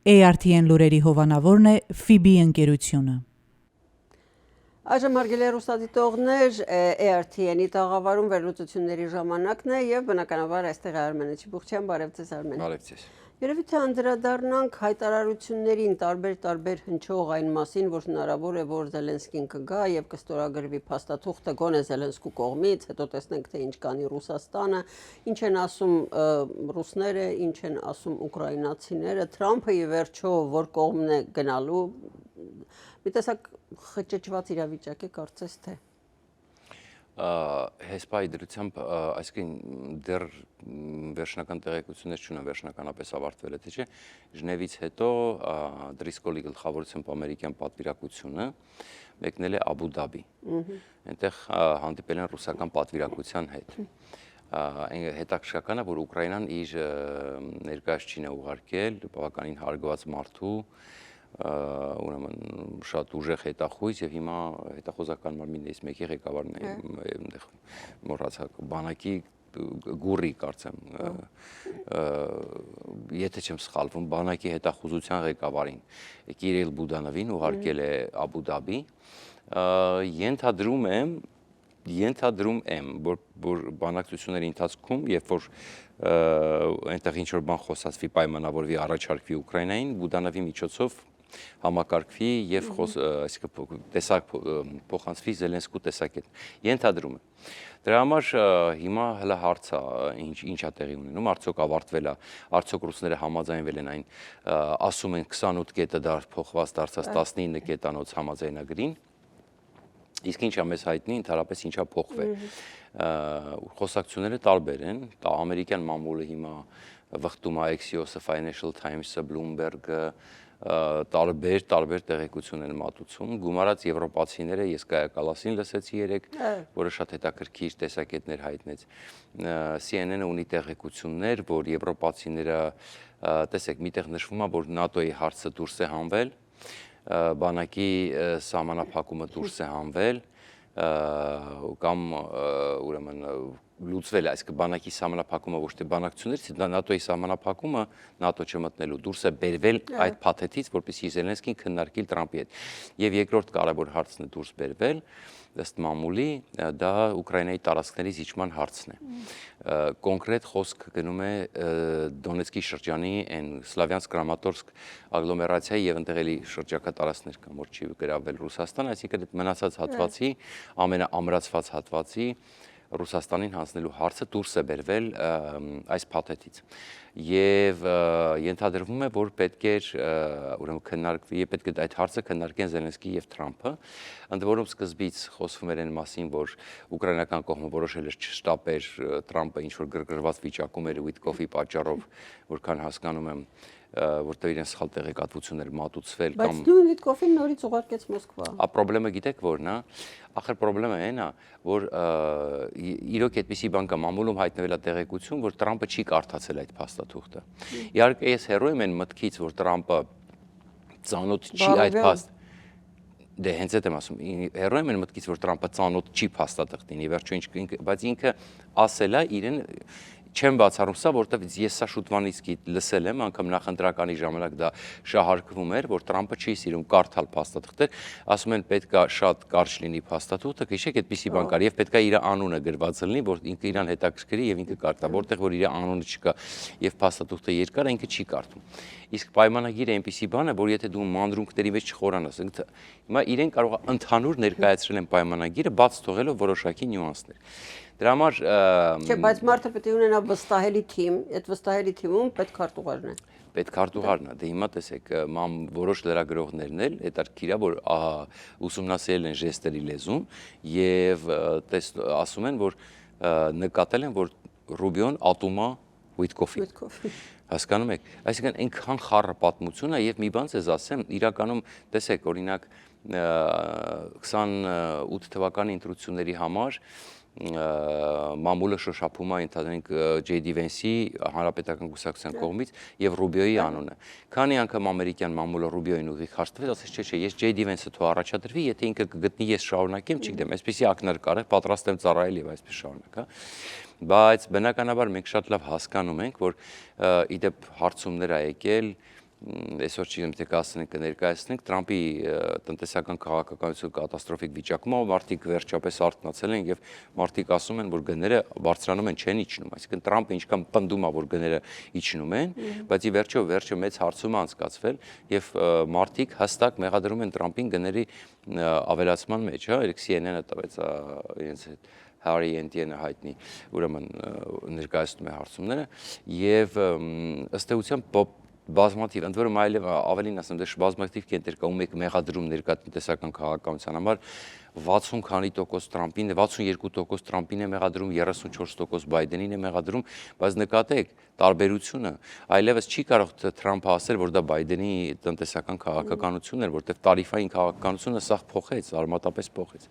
ARTN լուրերի հովանավորն է FIBI ընկերությունը։ Այժմ հարգելի հեռուստադիտողներ, ARTN-ի տաղավարում վերլուծությունների ժամանակն է եւ բնականաբար այստեղ Արմենի Չիբուխչյան, բարև ձեզ Արմեն։ Բարև ձեզ։ Երևի թե անդրադառնանք հայտարարություններին տարբեր հնչող այն մասին, որ հնարավոր է, որ Զելենսկին կգա եւ կստորագրվի փաստաթուղթը գոնե Զելենսկու կողմից, հետո տեսնենք թե ինչ կանի Ռուսաստանը, ինչ են ասում ռուսները, ինչ են ասում ուկրաինացիները, Թրամփը ի վերջո որ կողմն է գնալու, մի տեսակ խճճված իրավիճակ է կարծես թե։ Հեսպայի դրությամբ, այսինքն դեռ վերջնական տեղեկություններ չունեն, վերջնականապես ավարտվել է թե չէ, Ժնևից հետո Դրիսկոլի գլխավորությամբ ամերիկյան պատվիրակությունը մեկնել է Աբու Դաբի։ Այնտեղ հանդիպել են ռուսական պատվիրակության հետ։ Հետաքրքրական է, որ Ուկրաինան իր ներկայացուցիչին է ուղարկել բավականին հարգված մարդու, ուրեմն շատ ուժեղ հետախույզ եւ հիմա հետախուզական մարմիններից մեկի ղեկավարն է մոռացա բանակի գուրի կարծեմ եթե չեմ սխալվում բանակի հետախուզության ղեկավարին Կիրիլ Բուդանովին ուղարկել է Աբու Դաբի ենթադրում եմ որ բանակցությունների ընթացքում երբ որ այնտեղ ինչ որ բան խոսացվի պայմանավորվի առաջարկվի Ուկրաինային Բուդանովի միջոցով համակարգվի եւ այսինքն տեսակ փոխանցվի Զելենսկու տեսակետ։ Ենթադրում եմ։ Դրա համար հիմա հələ հարց է ինչա տեղի ունենում, արդյոք ավարտվել է, արդյոք ռուսները համաձայնվել են այն, ասում են 28 կետը փոխված դարձած 19 կետանոց համաձայնագրին։ Իսկ ինչա մեզ հայտնի, ընդհանրապես ինչա փոխվել։ Խոսակցությունները տարբեր են, ամերիկյան մամուլը հիմա վխտում է Axios-ը, Financial Times-ը, Bloomberg-ը տարբեր տեղեկություն են մատուցում, գումարած եվրոպացիները ես Կայա Կալասին լսեցի երեք, որը շատ հետաքրքիր տեսակետներ հայտնեց։ CNN-ը ունի տեղեկություններ, որ եվրոպացիները, տեսեք, միտեղ նշվում է, որ ՆԱՏՕ-ի հարցը դուրս է հանվել, բանակի սահմանափակումը դուրս է հանվել, կամ ուրեմն լուծվել է, այսինքն բանակի սահմանափակումը ոչ թե բանակցություններից, ՆԱՏՕ-ի սահմանափակումը ՆԱՏՕ չմտնելու դուրս է բերվել այդ փաթեթից, որպեսզի Զելենսկին քննարկի Տրամփի հետ։ Եվ երկրորդ կարևոր հարցն է դուրս բերվել, ըստ մամուլի, դա Ուկրաինայի տարածքների զիջման հարցն է։ Կոնկրետ խոսք գնում է Դոնեցկի շրջանի այն Սլավյանսկ-Կրամատորսկ ագլոմերացիայի եւ այնտեղ էլի շրջակա տարածքներ կան, որ չի գրավել Ռուսաստան, այսինքն այդ մնացած հատվածի ամենաամրացված հատվածի Ռուսաստանին հանձնելու հարցը դուրս է բերվել այս փաթեթից եւ ենթադրվում է որ պետք է ուրեմն քննարկվի պետք է այդ հարցը քննարկեն Զելենսկի եւ Թրամփը ընդ որում սկզբից խոսվում էր այն մասին որ ուկրաինական կողմը որոշել էր չշտապեր Թրամփը ինչ որ գրգռված վիճակում էր Ուիտկոֆի պատճառով որքան հասկանում եմ որտեղ իրեն սխալ տեղեկատվություններ մատուցվել կամ Բայց դու Ուիտկոֆին նորից ուղարկեց Մոսկվա։ Պրոբլեմը գիտեք որն է Ախր պրոբլեմը այն է որ իրոք այդպիսի բան կա մամուլում հայտնվել է տեղեկություն որ Թրամփը չի կարդացել այդ փաստաթուղթը Իհարկե ես հերոյ եմ այն մտքից որ Թրամփը ծանոթ չի այդ փաստ Դե հենց այդ եմ ասում հերոյ եմ այն մտքից որ Թրամփը ծանոթ չի փաստաթղթին ի վերջո բայց ինքը ասել է իրեն Չեմ բացառում սա, որտեղ ես սա շուտվանից լսել եմ, անգամ նախընտրականի ժամանակ դա շահարկվում էր, որ Թրամփը չի սիրում կարդալ փաստաթղթեր, ասում են պետքա շատ կարճ լինի փաստաթուղթը, հիշեք, այդպիսի բան կար, եւ պետքա իր անունը գրված լինի, որ ինքը իրան հետաքրքրի եւ ինքը կարդա, որտեղ որ իր անունը չկա եւ փաստաթուղթը երկար է, ինքը չի կարդում։ Իսկ պայմանագիրը այնպիսի բան է, որ եթե դու մանրունքների մեջ չխորանաս, հիմա իրեն կարող է ընդհանուր ներկայացրել են պայմանագիրը, բաց թողելով որոշակի նյուանսներ։ Դրա համար Չէ, բայց մարդը պետք է ունենա վստահելի թիմ, այդ վստահելի թիմում պետքարտուղարն է։ Պետքարտուղարն է, դե հիմա տեսեք, որոշ լրագրողներն էլ հետաքրքիր է, որ ուսումնասիրել են ժեստերի լեզուն եւ ասում են, որ նկատել են, որ Ռուբիոն ատում է Ուիտկոֆի։ Հասկանում եք, այսինքն այնքան խառը պատմություն է եւ մի բան ձեզ ասեմ, իրականում տեսեք, օրինակ 28 թվականի ընտրությունների համար մամուլը շոշափում է ընդհանրենք J.D. Vance-ի հանրապետական կուսակցության կողմից եւ Ռուբիոյի անունը։ Քանի անգամ ամերիկյան մամուլը Ռուբիոյին ուղիղ հարցրել, ասեց չէ, ես J.D. Vance-ը թող առաջադրվի, եթե ինքը կգտնի ես շարունակեմ, չգիտեմ, այսպեսի ակնարկ արել, պատրաստ եմ ծառայել եւ այսպես շարունակ, հա։ Բայց բնականաբար մենք շատ լավ հասկանում ենք, որ իդեպ հարցումներ ա եկել այսօր չգիտեմ թե կասենք կներկայացնենք Տրամպի տնտեսական քաղաքականություն կատաստրոֆիկ վիճակում, մարդիկ վերջապես արթնացել են եւ մարդիկ ասում են, որ գները բարձրանում են, չեն իջնում, այսինքն Տրամպը ինչքան պնդում է, որ գները իջնում են, բայց ի վերջո մեծ հարցում է անցկացվել եւ մարդիկ հստակ մեղադրում են Տրամպին գների ավելացման մեջ, հա, CNN-ը տվեց իրենց հետ Harry NTN-ը հայտնի, ուրեմն ներկայացնում է հարցումները եւ ըստ էության բազմաթիվ, ընդ որում այլև ավելին ասեմ, դե բազմաթիվ կենտրեր կա, ում եք մեղադրում ներկա տնտեսական քաղաքականության համար 60 քանի տոկոս Տրամպին է, 62% Տրամպին է մեղադրում, 34% Բայդենին է մեղադրում, բայց նկատեք տարբերությունը, այլևս չի կարող Տրամփը ասել, որ դա Բայդենի տնտեսական քաղաքականությունն էր, որտեղ տարիֆային քաղաքականությունը սա փոխեց, արմատապես փոխեց։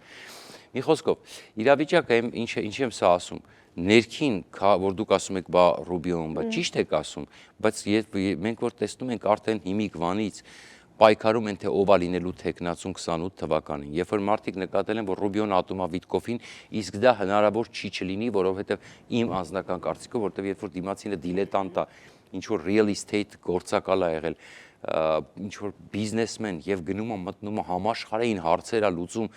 Մի խոսքով, իրավիճակը ինչ եմ սա ասում, ներքին, որ դուք ասում եք բա Ռուբիոն, բա ճիշտ եք ասում, բայց մենք որ տեսնում ենք արդեն հիմիկվանից պայքարում են, թե ով է լինելու թեկնածուն 28 թվականին, երբ որ մարդիկ նկատել են, որ Ռուբիոն ատում է Վիտկոֆին, իսկ դա հնարավոր չի չլինի, որովհետև իմ անձնական կարծիքով, որտեղ երբ որ դիմացինը դիլետանտ է, ինչ որ real estate գործակալ է եղել, ինչ որ բիզնեսմեն եւ գնում է մտնում է համաշխարհային հարցեր է լուծում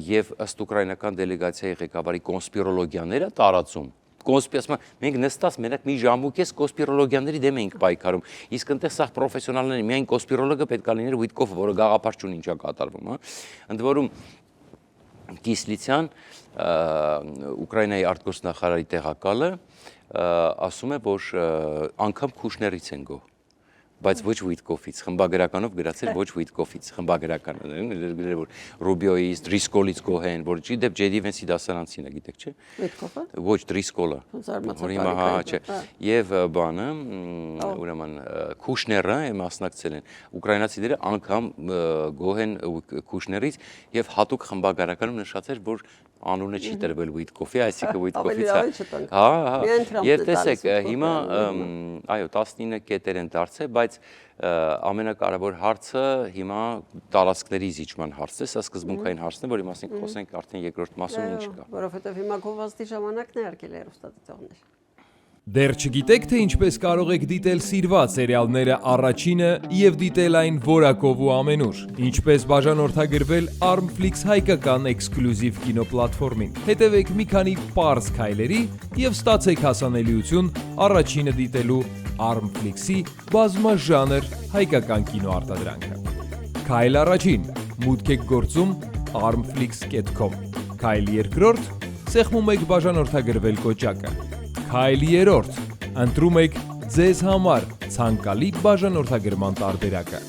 եւ ըստ ուկրաինական դելեգացիայի ղեկավարի կոնսպիրոլոգիաները տարածում մենք նստած մենակ մի ժամուկես կոնսպիրոլոգիաների դեմ էինք պայքարում իսկ այնտեղ սա պրոֆեսիոնալներ միայն կոնսպիրոլոգը պետք է լիներ Վիտկոֆը որը գաղափար չունի ինչա կատարվում հա ընդ որում Կիսլիցյան Ուկրաինայի արտգործնախարարի տեղակալը ասում է որ անգամ Քուշներից են գոհ բայց ոչ Վիտկոֆից, խմբագրականով գրացել ոչ Վիտկոֆից, խմբագրականը, որ Ռուբիոից, Դրիսկոլից գոհ են, որ դեպ Ջեյ Դի Վենսի դասարանցին է, գիտեք չէ։ Վիտկոֆը։ Ոչ Դրիսկոլը։ Որ հիմա հա չէ։ Եվ բանը, ուրեմն Քուշները մասնակցել են։ Ուկրաինացիները անգամ գոհ են Քուշներից եւ հատուկ խմբագրականում նշած էր, որ անունը չի տրվել Վիտկոֆի, այսինքն Վիտկոֆից է։ Հա, եւ տեսեք, հիմա այո 19 կետեր են դարձել, բայց ամենակարևոր հարցը հիմա տարածքների զիջման հարցն է, սա սկզբունքային հարցն է, որի մասին խոսենք արդեն երկրորդ մասում ինչ կա։ Որովհետեւ հիմա գովազդի ժամանակն է արկել հեռուստադիտողներ։ Դեռ չգիտեք, թե ինչպես կարող եք դիտել սիրված սերիալները առաջինը և դիտել այն որակով ու ամենուր։ Ինչպես բաժանորդագրվել Armflix հայկական էքսկլյուզիվ կինոպլատֆորմին։ Հետևեք մի քանի պարզ քայլերի և ստացեք հասանելիություն առաջինը դիտելու Armflix-ի բազմաժանր հայկական կինոարտադրանքը։ Քայլ առաջին՝ մուտք եք գործում armflix.com։ Քայլ երկրորդ՝ սեղմում եք բաժանորդագրվել կոճակը։ Քայլ երրորդ՝ ընտրում եք ձեզ համար ցանկալի բաժանորդագրման տարբերակը։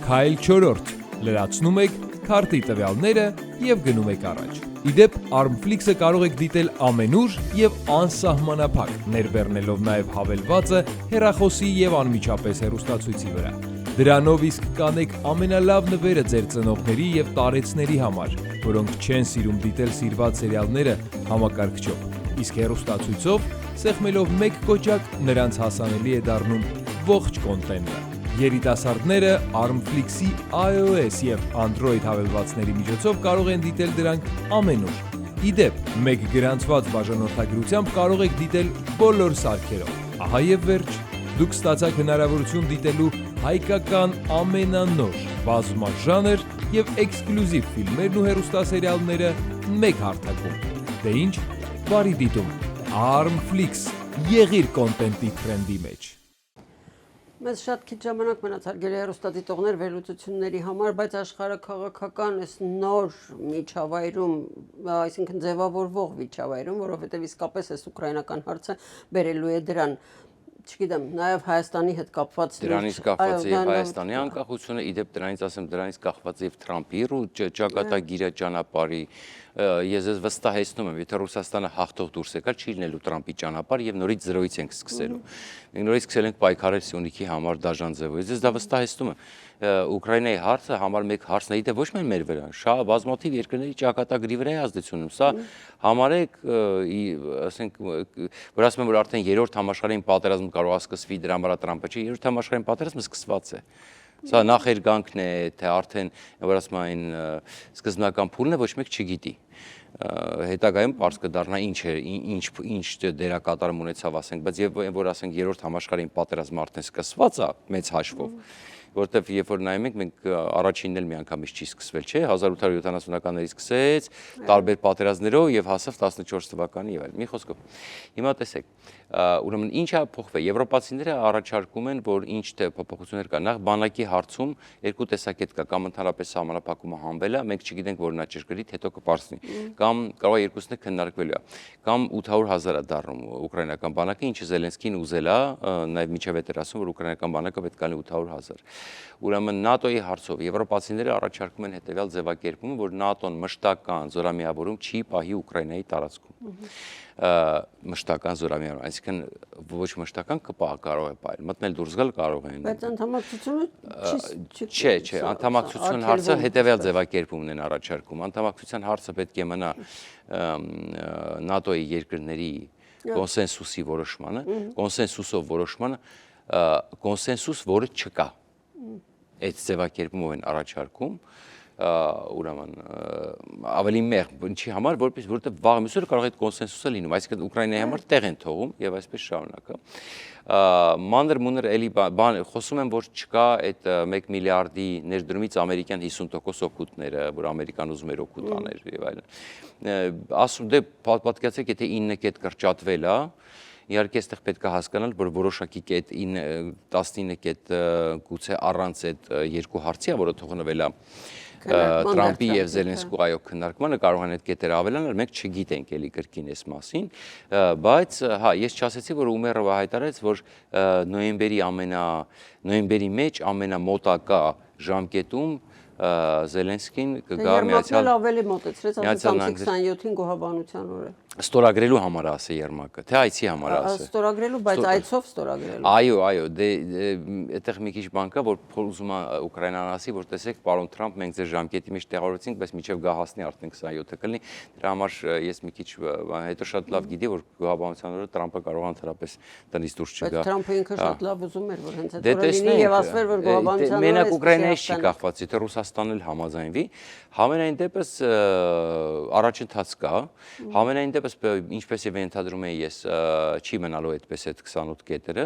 Քայլ չորրորդ՝ լրացնում եք քարտի տվյալները և գնում եք առաջ։ Իդեպ Armflix-ը կարող եք դիտել ամենուր և անսահմանափակ, ներբեռնելով նաև հավելվածը հեռախոսի և անմիջապես հեռուստացույցի վրա։ Դրանով իսկ կանեք ամենալավ նվերը ձեր ծնողների և տարեցների համար, որոնք չեն սիրում դիտել սիրված սերիալները համակարգչով, իսկ հեռուստացույցով սեղմելով մեկ կոճակ նրանց հասանելի է դառնում ողջ կոնտենտը։ Երիտասարդները Armflix-ի iOS և Android հավելվածների միջոցով կարող են դիտել դրանք ամենուր։ Իդեպ, մեկ գրանցված բաժանորդագրությամբ կարող եք դիտել բոլոր սարքերով։ Ահա և վերջ, դուք ստացաք հնարավորություն դիտելու հայկական ամենանոր, բազմաժանր և էքսկլյուզիվ ֆիլմերն ու հեռուստասերիալները մեկ հարթակում։ Դե ինչ, բարի դիտում։ Armflix, եղիր կոնտենտի թրենդի մեջ։ Մեզ շատ քիչ ժամանակ մնաց հարգելի հեռուստադիտողներ վերլուծությունների համար, բայց աշխարհաքաղաքական այս նոր միջավայրում, այսինքն ձևավորվող միջավայրում, որովհետև իսկապես այս ուկրաինական հարցը բերելու է դրան, չգիտեմ, նաև Հայաստանի հետ կապված դրանից կախված է Հայաստանի անկախությունը, իդեպ դրանից ասեմ, դրանից կախված է Թրամփի ճակատագիրը ճանապարհի ես ես վստահեցնում եմ, եթե Ռուսաստանը հաղթող դուրս եկար, չի լինելու Տրամփի ճանապարհ եւ նորից զրոյից ենք սկսելու։ Մենք նորից սկսել ենք պայքարել Սյունիքի համար դաժան ձևով։ Ես դա վստահեցնում եմ։ Ուկրաինայի հարցը համար մեկ հարցն է, դե ոչ միայն մեր վրա, շատ բազմաթիվ երկրների ճակատագրի վրա է ազդեցություն ունենում։ Սա համարեք, ասենք, որ ասում եմ, որ արդեն երրորդ համաշխարհային պատերազմը կարող է սկսվի դրա վրա Տրամփը չի, երրորդ համաշխարհային պատերազմը սկսված է։ Սա նախերգանքն է, թե արդեն, որ ասում այն սկզբնական փուլն է, ոչ մեկ չգիտի։ Հետագայում պարզ կդառնա ինչ դերակատարում ունեցավ, ասենք, բայց եւ որ ասենք երրորդ համաշխարհային պատերազմը արդեն սկսված է մեծ հաշվով։ որովհետև երբ որ նայում ենք, մենք առաջինն էլ միանգամից չի սկսվել, չէ, 1870-ականներից սկսեց, տարբեր պատերազմներով եւ հասավ 14 թվականի եւ այլն։ Մի խոսքով։ Հիմա տեսեք, ուրեմն ինչ է փոխվել։ Եվրոպացիները առաջարկում են, որ ինչ թե փոփոխություններ կա։ Նախ բանակի հարցում երկու տեսակետ կա, կամ ընդհանրապես սահմանափակումը հանվել է, մենք չգիտենք որ նա ճշգրիտ, հետո կպարզվի, կամ կարող է երկուսն էլ քննարկվելու է, կամ 800,000 է դառնում ուկրաինական բանակը, ինչը Զելենսկին ուզել է, նաև միջև էր ասում, որ ուկրաինական բանակը պետք է լինի 800,000։ Ուրեմն ՆԱՏՕ-ի հարցով եվրոպացիները առաջարկում են հետևյալ ձևակերպումը, որ ՆԱՏՕ-ն մշտական զորամիավորում չի պահի Ուկրաինայի տարածքում։ Մշտական զորամիավորում, այսինքն ոչ մշտական կարող է պահել, մտնել դուրս գալ կարող են։ Բայց անդամակցությունը Չէ, անդամակցության հարցը հետևյալ ձևակերպումն են առաջարկում։ Անդամակցության հարցը պետք է մնա ՆԱՏՕ-ի երկրների կոնսենսուսի որոշմանը, կոնսենսուսով որոշմանը, կոնսենսուս, որը չկա։ Այդ ձևակերպումով են առաջարկում, ուրեմն ավելի մեղմ, ինչի համար, որովհետև վաղ մյուսները կարող է այդ կոնսենսուսը լինում, այսինքն Ուկրաինայի համար տեղ են թողում եւ այսպես շարունակը։ Մանր մուներ էլի խոսում են, որ չկա այդ 1 միլիարդի ներդրումից ամերիկյան 50% օգուտները, որ ամերիկան ուզում էր օգուտ աներ եւ այլն։ Ասում դե պատկերացրեք, եթե 9 կետ կրճատվել է, իհարկե այստեղ պետք է հասկանալ, որ որոշակի կետ 19 կետ գուցե առանց այդ երկու հարցի, որը թողնվել է Թրամփի եւ Զելենսկու այո քննարկմանը կարող են այդ կետերը ավելանալ, մենք չգիտենք էլի կրկին այս մասին, բայց հա, ես չասեցի, որ Ումերովը հայտարարեց, որ նոյեմբերի մեջ ամենամոտակա ժամկետում Զելենսկին կգա Միացյալ ավելի մոտեցրեց, ասում 27-ին գոհաբանության օրը։ Ստորագրելու համար ասե Երմակը, թե այցի համար ասե։ Ստորագրելու, բայց այցով ստորագրելու։ Այո, դե այդտեղ մի քիչ բան կա, որ ուզում է Ուկրաինան ասի, որ տեսեք, պարոն Թրամփ, մենք ձեր ժամկետի մեջ տեղավորեցինք, բայց մինչև գա հասնի արդեն 27-ը կլինի։ Դրա համար ես մի քիչ հետո շատ լավ գիտի, որ գոհաբանության օրը Թրամփը կարող է ընդհանրապես տնից դուրս չգա։ Բայց Թրամփը ինքը շատ լավ ուզում էր, որ հենց այդ օրը լինի եւ ասվեր, որ գոհաբանության օրը։ Մենակ Ուկրաինայից չի կախված, եթե Ռուսաստանն էլ համաձայնվի, համենայն դեպս առաջընթաց կա, համենայն դեպս ինչպես եւ ենթադրում եմ ես, չի մնալու այդպես այդ 28 կետերը,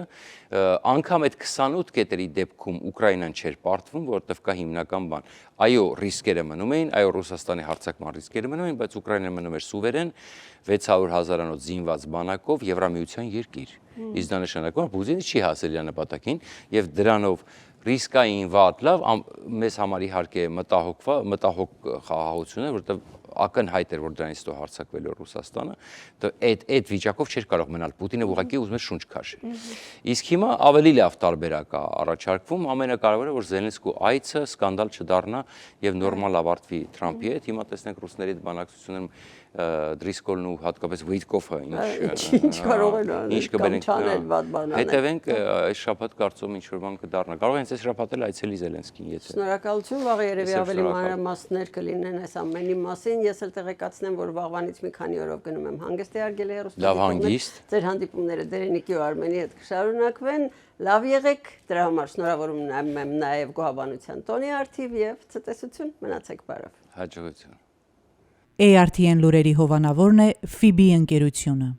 անգամ այդ 28 կետերի դեպքում Ուկրաինան չէր պարտվում, որովհետեւ կա հիմնական բան։ Այո, ռիսկերը մնում էին, այո, Ռուսաստանի հարձակման ռիսկերը մնում էին, բայց Ուկրաինան մնում էր սուվերեն 600,000-անոց զինված բանակով Եվրամիության երկիր։ Իսկ դա նշանակում է Պուտինը չի հասել իր նպատակին եւ դրանով ռիսկային վատ լավ մեզ համար իհարկե մտահոգ խաղաղություն է, որովհետեւ ակնհայտ էր, որ դրանից հետո հարձակվելու է Ռուսաստանը, այդ վիճակով չէր կարող մնալ Պուտինը ուղղակի ուզում էր շունչ քաշել։ Իսկ հիմա ավելի լավ տարբերակ է առաջարկվում, ամենակարևորը որ Զելենսկու այցը սկանդալ չդառնա եւ նորմալ ավարտվի Թրամփի հետ։ Հիմա տեսնենք ռուսների բանակցությունում Դրիսկոլն ու հատկապես Վիթկոֆը ինչ կարող են անել, հետևենք այս շաբաթ կարծում ինչ որ բան կդառնա։ Կարող են այս շաբաթել այցելի Զելենսկին, եթե։ Շնորհակալություն, վաղ երևի ավելի մանրամասներ կլինեն այս ամենի մասին։ Ես էլ տեղեկացնեմ, որ վաղվանից մի քանի օրով գնում եմ հանգստի արգել հեռուստացույց։ Լավ հանգիստ։ Ձեր հանդիպումները Դերենիկի ու Արմենի հետ կշարունակվեն։ Լավ եղեք, դրա համար շնորհավորում եմ նաև գոհաբանության տոնի արդիվ եւ ցտեսություն, մնացեք բարով։ Հաջողություն։ ARTN լուրերի հովանավորն է FIBI ընկերությունը։